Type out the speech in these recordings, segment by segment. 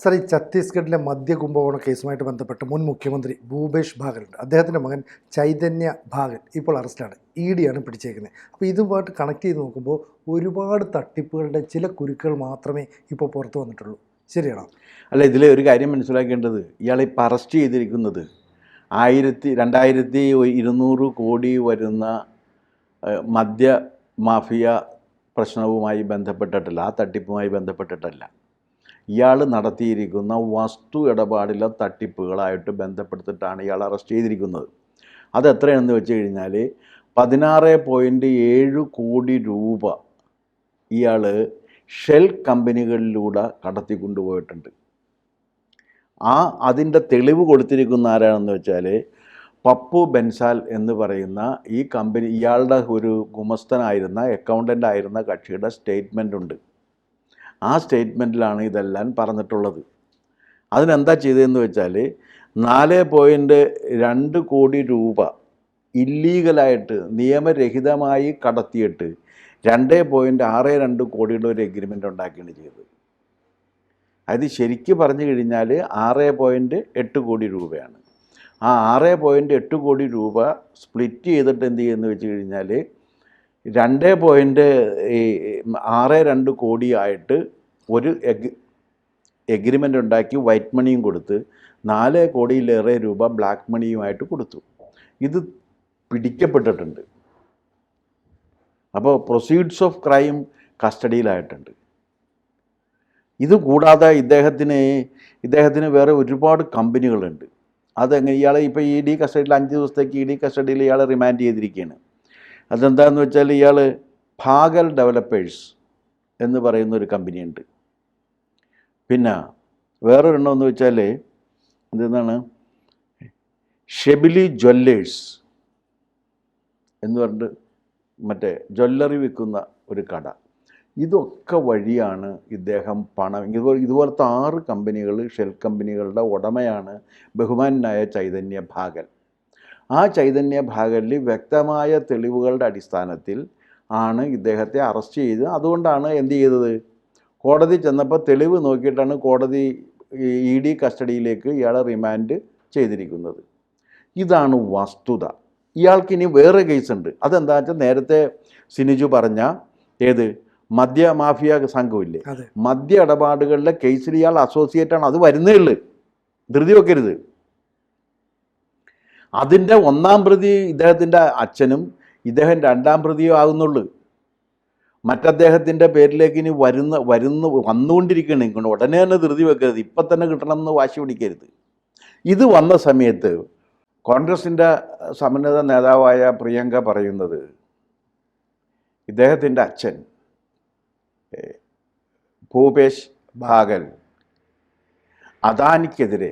Sir, ഈ ഛത്തീസ്ഗഡിലെ മദ്യ കുംഭകോണ കേസുമായിട്ട് ബന്ധപ്പെട്ട് മുൻ മുഖ്യമന്ത്രി ഭൂപേഷ് ബാഗലുണ്ട്. അദ്ദേഹത്തിൻ്റെ മകൻ ചൈതന്യ ബാഗൽ ഇപ്പോൾ അറസ്റ്റിലാണ്. ഡിയാണ് പിടിച്ചേക്കുന്നത്. അപ്പോൾ ഇതുമായിട്ട് കണക്ട് ചെയ്ത് നോക്കുമ്പോൾ ഒരുപാട് തട്ടിപ്പുകളുടെ ചില കുരുക്കുകൾ മാത്രമേ ഇപ്പോൾ പുറത്തു വന്നിട്ടുള്ളൂ. ശരിയാണോ? അല്ല, ഇതിൽ ഒരു കാര്യം മനസ്സിലാക്കേണ്ടത്, ഇയാളെ ഇപ്പോൾ അറസ്റ്റ് ചെയ്തിരിക്കുന്നത് 2200 കോടി വരുന്ന മദ്യ മാഫിയ പ്രശ്നവുമായി ബന്ധപ്പെട്ടിട്ടല്ല, ആ തട്ടിപ്പുമായി ബന്ധപ്പെട്ടിട്ടല്ല. ഇയാൾ നടത്തിയിരിക്കുന്ന വസ്തു ഇടപാടിലെ തട്ടിപ്പുകളായിട്ട് ബന്ധപ്പെടുത്തിയിട്ടാണ് ഇയാൾ അറസ്റ്റ് ചെയ്തിരിക്കുന്നത്. അതെത്രയാണെന്ന് വെച്ച് കഴിഞ്ഞാൽ 16.7 കോടി രൂപ ഇയാൾ ഷെൽ കമ്പനികളിലൂടെ കടത്തിക്കൊണ്ടുപോയിട്ടുണ്ട്. അതിൻ്റെ തെളിവ് കൊടുത്തിരിക്കുന്ന ആരാണെന്ന് വെച്ചാൽ പപ്പു ബെൻസാൽ എന്ന് പറയുന്ന ഈ കമ്പനി, ഇയാളുടെ ഒരു ഗുമസ്തനായിരുന്ന അക്കൗണ്ടൻ്റ് ആയിരുന്ന കക്ഷിയുടെ സ്റ്റേറ്റ്മെൻ്റ് ഉണ്ട്. ആ സ്റ്റേറ്റ്മെൻറ്റിലാണ് ഇതെല്ലാം പറഞ്ഞിട്ടുള്ളത്. അതിനെന്താ ചെയ്തതെന്ന് വെച്ചാൽ 4.2 കോടി രൂപ ഇല്ലീഗലായിട്ട് നിയമരഹിതമായി കടത്തിയിട്ട് 2.62 കോടിയുടെ ഒരു എഗ്രിമെൻ്റ് ഉണ്ടാക്കുകയാണ് ചെയ്തത്. അത് ശരിക്കും പറഞ്ഞു കഴിഞ്ഞാൽ 6.8 കോടി രൂപയാണ്. ആ 6.8 കോടി രൂപ സ്പ്ലിറ്റ് ചെയ്തിട്ട് എന്ത് ചെയ്യുമെന്ന് വെച്ച് കഴിഞ്ഞാൽ 2.62 കോടിയായിട്ട് ഒരു എഗ്രിമെൻ്റ് ഉണ്ടാക്കി വൈറ്റ് മണിയും കൊടുത്ത് 4 കോടിയിലേറെ രൂപ ബ്ലാക്ക് മണിയുമായിട്ട് കൊടുത്തു. ഇത് പിടിക്കപ്പെട്ടിട്ടുണ്ട്. അപ്പോൾ പ്രൊസീഡ്സ് ഓഫ് ക്രൈം കസ്റ്റഡിയിലായിട്ടുണ്ട്. ഇത് കൂടാതെ ഇദ്ദേഹത്തിന് വേറെ ഒരുപാട് കമ്പനികളുണ്ട്. അതെങ്ങനെ ഇയാളെ ഇപ്പോൾ ED കസ്റ്റഡിയിൽ 5 ദിവസത്തേക്ക് ED കസ്റ്റഡിയിൽ ഇയാളെ റിമാൻഡ് ചെയ്തിരിക്കുകയാണ്. അതെന്താണെന്ന് വെച്ചാൽ ഇയാൾ ഭാഗൽ ഡെവലപ്പേഴ്സ് എന്ന് പറയുന്ന ഒരു കമ്പനിയുണ്ട്. പിന്നെ വേറൊരെണ്ണമെന്ന് വെച്ചാൽ എന്താണ്, ഷെബിലി ജ്വല്ലേഴ്സ് എന്ന് പറഞ്ഞിട്ട് മറ്റേ ജ്വല്ലറി വിൽക്കുന്ന ഒരു കട. ഇതൊക്കെ വഴിയാണ് ഇദ്ദേഹം പണം, ഇതുപോലത്തെ 6 കമ്പനികൾ, ഷെൽ കമ്പനികളുടെ ഉടമയാണ് ബഹുമാനായ ചൈതന്യ ബാഗൽ. ആ ചൈതന്യ ബാഗലിൽ വ്യക്തമായ തെളിവുകളുടെ അടിസ്ഥാനത്തിൽ ആണ് ഇദ്ദേഹത്തെ അറസ്റ്റ് ചെയ്ത്. അതുകൊണ്ടാണ് എന്ത് ചെയ്തത്, കോടതി ചെന്നപ്പോൾ തെളിവ് നോക്കിയിട്ടാണ് കോടതി ED കസ്റ്റഡിയിലേക്ക് ഇയാളെ റിമാൻഡ് ചെയ്തിരിക്കുന്നത്. ഇതാണ് വസ്തുത. ഇയാൾക്കിനി വേറെ കേസുണ്ട്. അതെന്താ വെച്ചാൽ നേരത്തെ സിനിജു പറഞ്ഞ മദ്യ മാഫിയ സംഘമില്ലേ, മദ്യ ഇടപാടുകളിലെ കേസിൽ ഇയാൾ അസോസിയേറ്റാണ്. അത് വരുന്നേ ഉള്ളൂ, ധൃതി വെക്കരുത്. അതിൻ്റെ 1-ാം പ്രതി ഇദ്ദേഹത്തിൻ്റെ അച്ഛനും ഇദ്ദേഹം 2-ാം പ്രതിയും ആകുന്നുള്ളൂ. മറ്റദ്ദേഹത്തിൻ്റെ പേരിലേക്ക് ഇനി വന്നുകൊണ്ടിരിക്കുകയാണ്. ഉടനെ തന്നെ ധൃതി വെക്കരുത്, ഇപ്പം തന്നെ കിട്ടണമെന്ന് വാശി പിടിക്കരുത്. ഇത് വന്ന സമയത്ത് കോൺഗ്രസിൻ്റെ സമന്വിത നേതാവായ പ്രിയങ്ക പറയുന്നത്, ഇദ്ദേഹത്തിൻ്റെ അച്ഛൻ ഭൂപേഷ് ബാഗൽ അദാനിക്കെതിരെ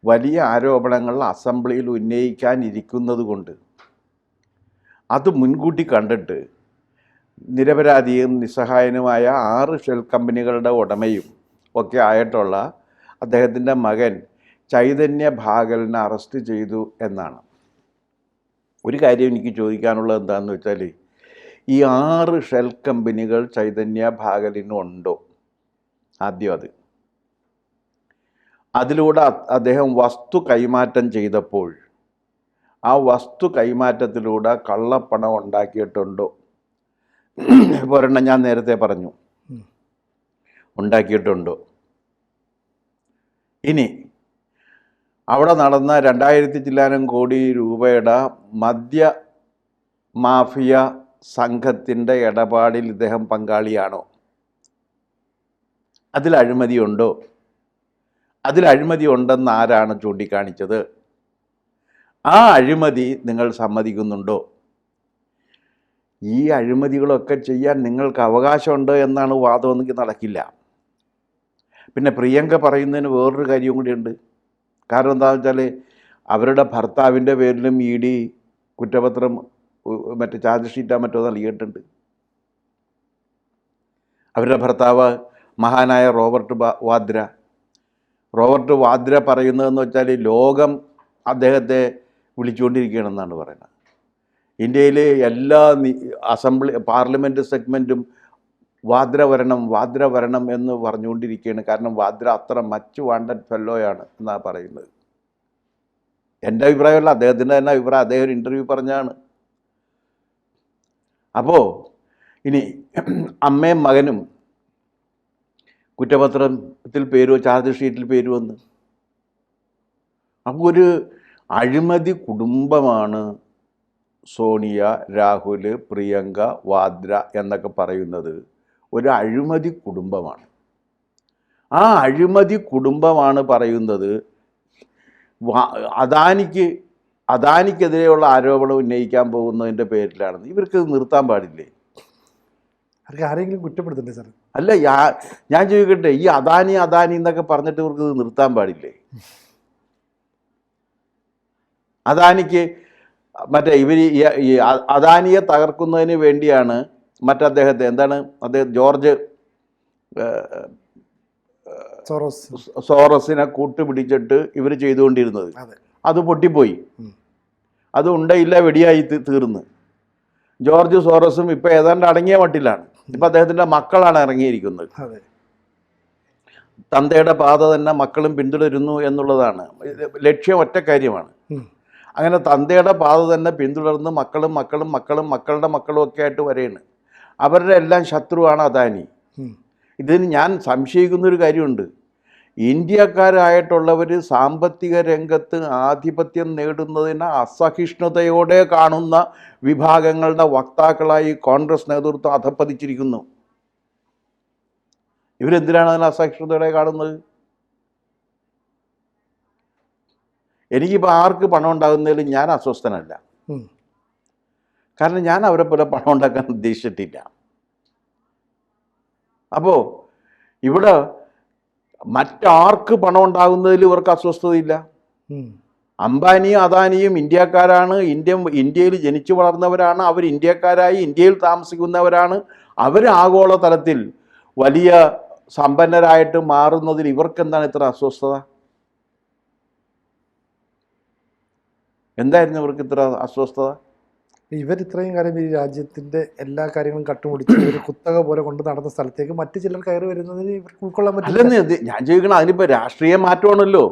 വലിയ ആരോപണങ്ങൾ അസംബ്ലിയിൽ ഉന്നയിക്കാനിരിക്കുന്നത് കൊണ്ട് അത് മുൻകൂട്ടി കണ്ടിട്ട് നിരപരാധിയും നിസ്സഹായനുമായ 6 ഷെൽ കമ്പനികളുടെ ഉടമയും ഒക്കെ ആയിട്ടുള്ള അദ്ദേഹത്തിൻ്റെ മകൻ ചൈതന്യ ബാഗലിനെ അറസ്റ്റ് ചെയ്തു എന്നാണ്. ഒരു കാര്യം എനിക്ക് ചോദിക്കാനുള്ളത് എന്താണെന്ന് വെച്ചാൽ, ഈ 6 ഷെൽ കമ്പനികൾ ചൈതന്യ ബാഗലിനുണ്ടോ? ആദ്യം അതിലൂടെ അദ്ദേഹം വസ്തു കൈമാറ്റം ചെയ്തപ്പോൾ ആ വസ്തു കൈമാറ്റത്തിലൂടെ കള്ളപ്പണം ഉണ്ടാക്കിയിട്ടുണ്ടോ? ഒരെണ്ണം ഞാൻ നേരത്തെ പറഞ്ഞു, ഉണ്ടാക്കിയിട്ടുണ്ടോ? ഇനി അവിടെ നടന്ന 2000 ചില്ലാനം കോടി രൂപയുടെ മദ്യ മാഫിയ സംഘത്തിൻ്റെ ഇടപാടിൽ ഇദ്ദേഹം പങ്കാളിയാണോ? അതിൽ അഴിമതിയുണ്ടോ? അതിൽ അഴിമതി ഉണ്ടെന്ന് ആരാണ് ചൂണ്ടിക്കാണിച്ചത്? ആ അഴിമതി നിങ്ങൾ സമ്മതിക്കുന്നുണ്ടോ? ഈ അഴിമതികളൊക്കെ ചെയ്യാൻ നിങ്ങൾക്ക് അവകാശമുണ്ട് എന്നാണ് വാദമെങ്കിൽ നടക്കില്ല. പിന്നെ പ്രിയങ്ക പറയുന്നതിന് വേറൊരു കാര്യം കൂടിയുണ്ട്. കാരണം എന്താണെന്ന് വെച്ചാൽ അവരുടെ ഭർത്താവിൻ്റെ പേരിലും ED കുറ്റപത്രം മറ്റേ ചാർജ് ഷീറ്റാ മറ്റോ നൽകിയിട്ടുണ്ട്. അവരുടെ ഭർത്താവ് മഹാനായ റോബർട്ട് വാദ്ര പറയുന്നതെന്ന് വെച്ചാൽ ലോകം അദ്ദേഹത്തെ വിളിച്ചുകൊണ്ടിരിക്കുകയാണെന്നാണ് പറയുന്നത്. ഇന്ത്യയിലെ എല്ലാ പാർലമെൻറ്റ് സെഗ്മെൻറ്റും വാദ്ര വരണം എന്ന് പറഞ്ഞുകൊണ്ടിരിക്കുകയാണ്. കാരണം വാദ്ര അത്ര മച്ച് വാണ്ടഡ് ഫെല്ലോയാണ് എന്നാണ് പറയുന്നത്. എൻ്റെ അഭിപ്രായമല്ല, അദ്ദേഹത്തിൻ്റെ തന്നെ അഭിപ്രായം. അദ്ദേഹം ഒരു ഇൻ്റർവ്യൂ പറഞ്ഞാണ്. അപ്പോൾ ഇനി അമ്മയും മകനും കുറ്റപത്രത്തിൽ ചാർജ് ഷീറ്റിൽ പേര് വന്ന്. അപ്പോൾ ഒരു അഴിമതി കുടുംബമാണ് സോണിയ, രാഹുൽ, പ്രിയങ്ക, വാദ്ര എന്നൊക്കെ പറയുന്നത്. ഒരു അഴിമതി കുടുംബമാണ്. ആ അഴിമതി കുടുംബമാണ് പറയുന്നത് അദാനിക്കെതിരെയുള്ള ആരോപണം ഉന്നയിക്കാൻ പോകുന്നതിൻ്റെ പേരിലാണെന്ന്. ഇവർക്ക് നിർത്താൻ പാടില്ലേ? ആരെങ്കിലും കുറ്റപ്പെടുത്തണ്ടേ സാർ? അല്ല, ഞാൻ ചോദിക്കട്ടെ, ഈ അദാനി എന്നൊക്കെ പറഞ്ഞിട്ട് ഇവർക്ക് ഇത് നിർത്താൻ പാടില്ലേ? അദാനിക്ക് മറ്റേ ഈ അദാനിയെ തകർക്കുന്നതിന് വേണ്ടിയാണ് അദ്ദേഹത്തെ അദ്ദേഹം ജോർജ് സോറസിനെ കൂട്ടുപിടിച്ചിട്ട് ഇവർ ചെയ്തുകൊണ്ടിരുന്നത്. അത് പൊട്ടിപ്പോയി. അത് ഉണ്ടയില്ല വെടിയായി തീർന്ന്. ജോർജ് സോറസും ഇപ്പം ഏതാണ്ട് അടങ്ങിയ മട്ടിലാണ്. ഇപ്പം അദ്ദേഹത്തിൻ്റെ മക്കളാണ് ഇറങ്ങിയിരിക്കുന്നത്. തന്തയുടെ പാത തന്നെ മക്കളും പിന്തുടരുന്നു എന്നുള്ളതാണ് ലക്ഷ്യം. ഒറ്റ കാര്യമാണ്. അങ്ങനെ തന്തയുടെ പാത തന്നെ പിന്തുടർന്ന് മക്കളും മക്കളുടെ മക്കളും ഒക്കെ ആയിട്ട് വരെയാണ്. അവരുടെ എല്ലാം ശത്രുവാണ് അദാനി. ഇതിന് ഞാൻ സംശയിക്കുന്നൊരു കാര്യമുണ്ട്. ഇന്ത്യക്കാരായിട്ടുള്ളവർ സാമ്പത്തിക രംഗത്ത് ആധിപത്യം നേടുന്നതിന് അസഹിഷ്ണുതയോടെ കാണുന്ന വിഭാഗങ്ങളുടെ വക്താക്കളായി കോൺഗ്രസ് നേതൃത്വം അധപ്പതിച്ചിരിക്കുന്നു. ഇവരെന്തിനാണ് അതിന് അസഹിഷ്ണുതയോടെ കാണുന്നത്? എനിക്കിപ്പോൾ ആർക്ക് പണം ഉണ്ടാകുന്നതിൽ ഞാൻ അസ്വസ്ഥനല്ല. കാരണം ഞാൻ അവരെ പോലെ പണം ഉണ്ടാക്കാൻ ഉദ്ദേശിച്ചിട്ടില്ല. അപ്പോൾ ഇവിടെ മറ്റാർക്ക് പണം ഉണ്ടാകുന്നതിൽ ഇവർക്ക് അസ്വസ്ഥതയില്ല. അംബാനിയും അദാനിയും ഇന്ത്യക്കാരാണ്. ഇന്ത്യയിൽ ജനിച്ചു വളർന്നവരാണ്. അവർ ഇന്ത്യക്കാരായി ഇന്ത്യയിൽ താമസിക്കുന്നവരാണ്. അവർ ആഗോള തലത്തിൽ വലിയ സമ്പന്നരായിട്ട് മാറുന്നതിൽ ഇവർക്കെന്താണ് ഇത്ര അസ്വസ്ഥത? എന്തായിരുന്നു ഇവർക്ക് ഇത്ര അസ്വസ്ഥത? ഇത്രയും കാലം ഈ രാജ്യത്തിൻ്റെ എല്ലാ കാര്യങ്ങളും കട്ടുമുടിച്ച് ഒരു കുത്തക പോലെ കൊണ്ട് നടന്ന സ്ഥലത്തേക്ക് മറ്റു ചിലർ കയറി വരുന്നതിന് ഇവർക്ക് ഉൾക്കൊള്ളാൻ പറ്റില്ല. ഞാൻ ചോദിക്കണം, അതിനിപ്പോൾ രാഷ്ട്രീയ മാറ്റമാണല്ലോ,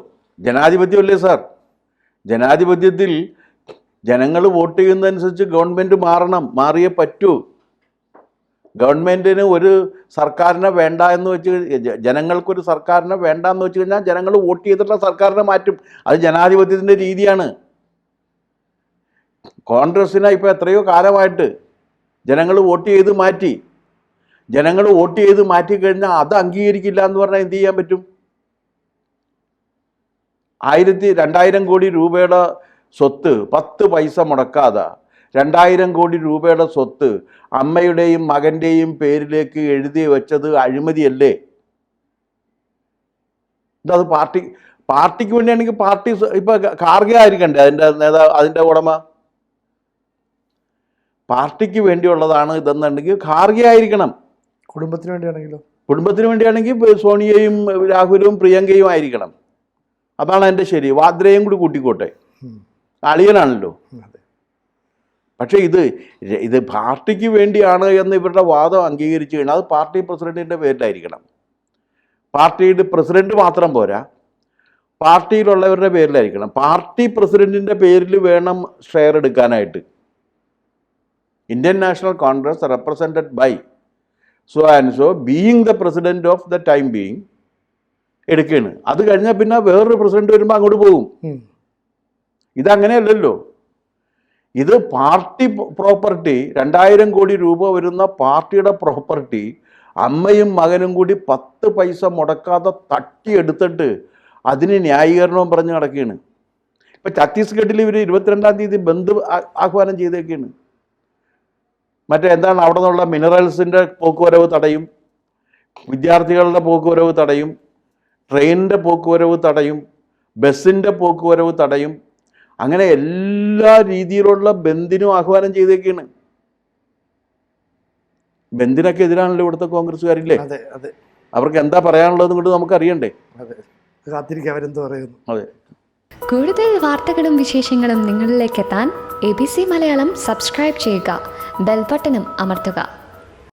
ജനാധിപത്യമല്ലേ സാർ? ജനാധിപത്യത്തിൽ ജനങ്ങൾ വോട്ട് ചെയ്യുന്നതനുസരിച്ച് ഗവൺമെൻറ് മാറിയേ പറ്റൂ. ഗവൺമെൻറ്റിന് ഒരു സർക്കാരിനെ വേണ്ട എന്ന് വെച്ച് ജനങ്ങൾക്കൊരു സർക്കാരിനെ വേണ്ട എന്ന് വെച്ച് കഴിഞ്ഞാൽ ജനങ്ങൾ വോട്ട് ചെയ്തിട്ടുള്ള സർക്കാരിനെ മാറ്റും. അത് ജനാധിപത്യത്തിൻ്റെ രീതിയാണ്. കോൺഗ്രസ്സിനെ ഇപ്പോൾ എത്രയോ കാലമായിട്ട് ജനങ്ങൾ വോട്ട് ചെയ്ത് മാറ്റി. ജനങ്ങൾ വോട്ട് ചെയ്ത് മാറ്റിക്കഴിഞ്ഞാൽ അത് അംഗീകരിക്കില്ല എന്ന് പറഞ്ഞാൽ എന്ത് ചെയ്യാൻ പറ്റും? 2000 കോടി രൂപയുടെ സ്വത്ത് 10 പൈസ മുടക്കാതെ 2000 കോടി രൂപയുടെ സ്വത്ത് അമ്മയുടെയും മകൻ്റെയും പേരിലേക്ക് എഴുതി വെച്ചത് അഴിമതിയല്ലേ? അത് പാർട്ടിക്ക് വേണ്ടിയാണെങ്കിൽ പാർട്ടി ഇപ്പോൾ ഖാർഗെ ആയിരിക്കണ്ടേ അതിൻ്റെ ഉടമ? പാർട്ടിക്ക് വേണ്ടിയുള്ളതാണ് ഇതെന്നുണ്ടെങ്കിൽ ഖാർഗെ ആയിരിക്കണം. കുടുംബത്തിന് വേണ്ടിയാണെങ്കിൽ സോണിയയും രാഹുലും പ്രിയങ്കയും ആയിരിക്കണം. അതാണ് എൻ്റെ ശരി. വാദ്രയും കൂടി കൂട്ടിക്കോട്ടെ, അളിയനാണല്ലോ. പക്ഷേ ഇത് പാർട്ടിക്ക് വേണ്ടിയാണ് എന്ന് ഇവരുടെ വാദം അംഗീകരിച്ചു കഴിഞ്ഞാൽ അത് പാർട്ടി പ്രസിഡന്റിൻ്റെ പേരിലായിരിക്കണം. പാർട്ടിയുടെ പ്രസിഡന്റ് മാത്രം പോരാ, പാർട്ടിയിലുള്ളവരുടെ പേരിലായിരിക്കണം. പാർട്ടി പ്രസിഡന്റിൻ്റെ പേരിൽ വേണം ഷെയർ എടുക്കാനായിട്ട്. Indian National Congress represented by so and so being the president of the time being എടുക്കുകയാണ്. അത് കഴിഞ്ഞാൽ പിന്നെ വേറൊരു പ്രസിഡന്റ് വരുമ്പോൾ അങ്ങോട്ട് പോകും. ഇതങ്ങനെയല്ലല്ലോ. ഇത് പാർട്ടി പ്രോപ്പർട്ടി, 2000 കോടി രൂപ വരുന്ന പാർട്ടിയുടെ പ്രോപ്പർട്ടി അമ്മയും മകനും കൂടി 10 പൈസ മുടക്കാതെ തട്ടിയെടുത്തിട്ട് അതിന് ന്യായീകരണവും പറഞ്ഞ് നടക്കുകയാണ്. ഇപ്പം ഛത്തീസ്ഗഡിൽ ഇവർ 22-ാം തീയതി ബന്ദ് ആഹ്വാനം ചെയ്തേക്കാണ്. എന്താണ് അവിടെ നിന്നുള്ള മിനറൽസിൻ്റെ പോക്കുവരവ് തടയും, വിദ്യാർത്ഥികളുടെ പോക്കുവരവ് തടയും, ട്രെയിനിൻ്റെ പോക്കുവരവ് തടയും, ബസ്സിൻ്റെ പോക്കുവരവ് തടയും. അങ്ങനെ എല്ലാ രീതിയിലുള്ള ബന്ദിനും ആഹ്വാനം ചെയ്തേക്കാണ്. ബന്ദിനൊക്കെ എതിരാണല്ലോ ഇവിടുത്തെ കോൺഗ്രസ്സുകാരില്ലേ? അവർക്ക് എന്താ പറയാനുള്ളത് കൊണ്ട് നമുക്കറിയണ്ടേ? അതെ. കൂടുതൽ വാർത്തകളും വിശേഷങ്ങളും നിങ്ങളിലേക്ക് എത്താൻ ABC മലയാളം സബ്സ്ക്രൈബ് ചെയ്യുക, ബെൽ ബട്ടണും അമർത്തുക.